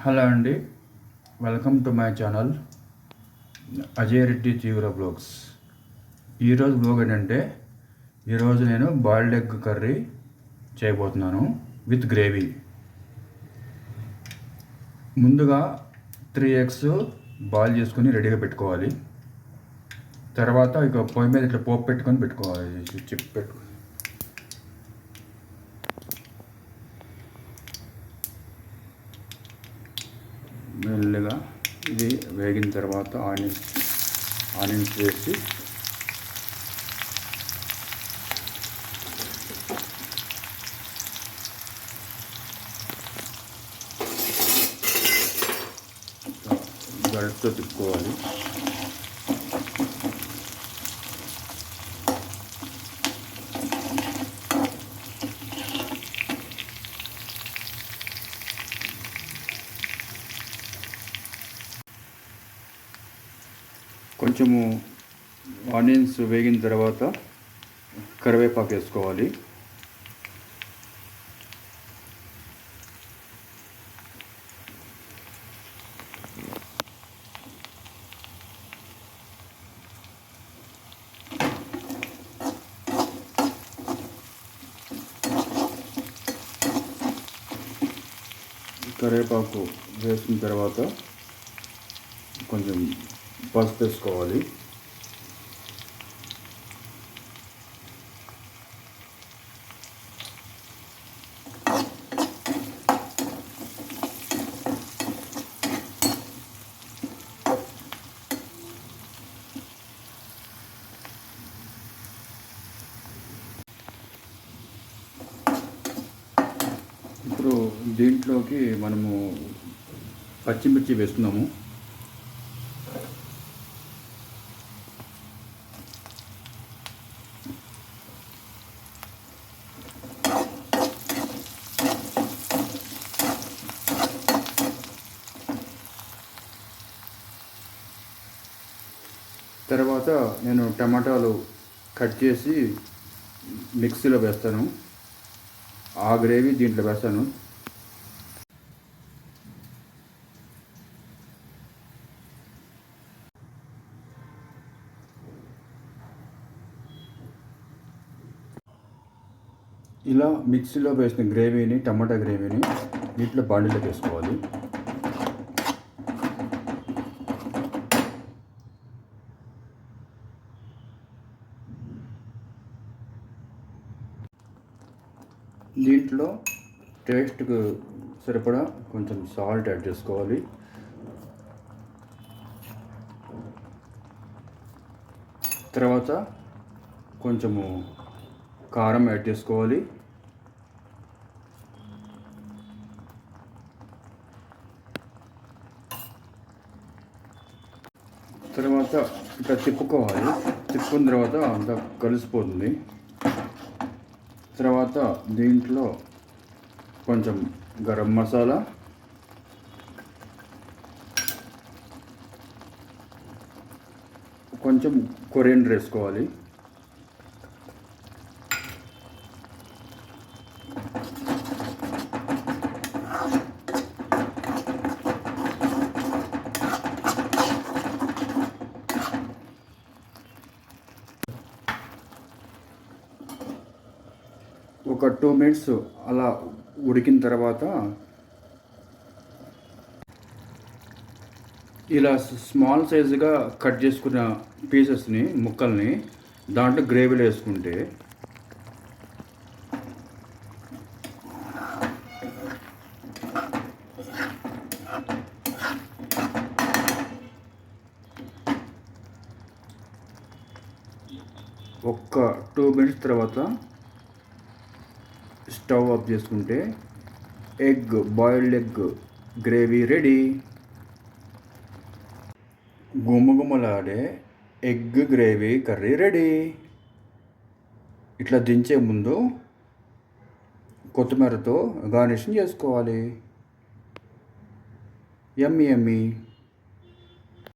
Hello అండి, welcome to my channel Ajay Reddy తీవ్ర blogs. ఈరోజు బ్లాగ్ ఏంటంటే ఈరోజు నేను బాయిల్డ్ ఎగ్ కర్రీ చేయబోతున్నాను విత్ గ్రేవీ. ముందుగా 3 eggs బాయిల్ చేసుకొని రెడీగా పెట్టుకోవాలి. తర్వాత ఇక పొయ్యి మీద ఇట్లా పోపు పెట్టుకొని పెట్టుకోవాలి. చిప్ పెట్టుకొని మెల్లగా ఇది వేగిన తర్వాత ఆనియన్స్ వేసి గరిటెతో తిప్పుకోవాలి. కొంచెము ఆనియన్స్ వేగిన తర్వాత కరివేపాకు వేసుకోవాలి. కరివేపాకు వేసిన తర్వాత కొంచెం పసుపు వేసుకోవాలి. ఇప్పుడు దీంట్లోకి మనము పచ్చిమిర్చి వేస్తున్నాము. తర్వాత నేను టమాటాలు కట్ చేసి మిక్సీలో వేస్తాను. ఆ గ్రేవీ దీంట్లో వేస్తాను. ఇలా మిక్సీలో వేసిన గ్రేవీని, టమాటా గ్రేవీని వీటిలో బాండీలోకి వేసుకోవాలి. దీంట్లో టేస్ట్కు సరిపడా కొంచెం సాల్ట్ యాడ్ చేసుకోవాలి. తర్వాత కొంచెము కారం యాడ్ చేసుకోవాలి. తర్వాత ఇట్లా తిప్పుకోవాలి. తిప్పుకున్న తర్వాత అంతా కలిసిపోతుంది. తర్వాత దీంట్లో కొంచెం గరం మసాలా, కొంచెం కొరియండర్ వేసుకోవాలి. ఒక 2 minutes అలా ఉడికిన తర్వాత ఇలా స్మాల్ సైజుగా కట్ చేసుకున్న పీసెస్ని, ముక్కల్ని దాంట్లో గ్రేవీలో వేసుకుంటే ఒక్క 2 minutes తర్వాత స్టవ్ ఆఫ్ చేసుకుంటే బాయిల్డ్ ఎగ్ గ్రేవీ రెడీ. గుమగుమలాడే ఎగ్ గ్రేవీ కర్రీ రెడీ. ఇట్లా దించే ముందు కొత్తిమీరతో గార్నిషింగ్ చేసుకోవాలి. యమ్మీ యమ్మీ.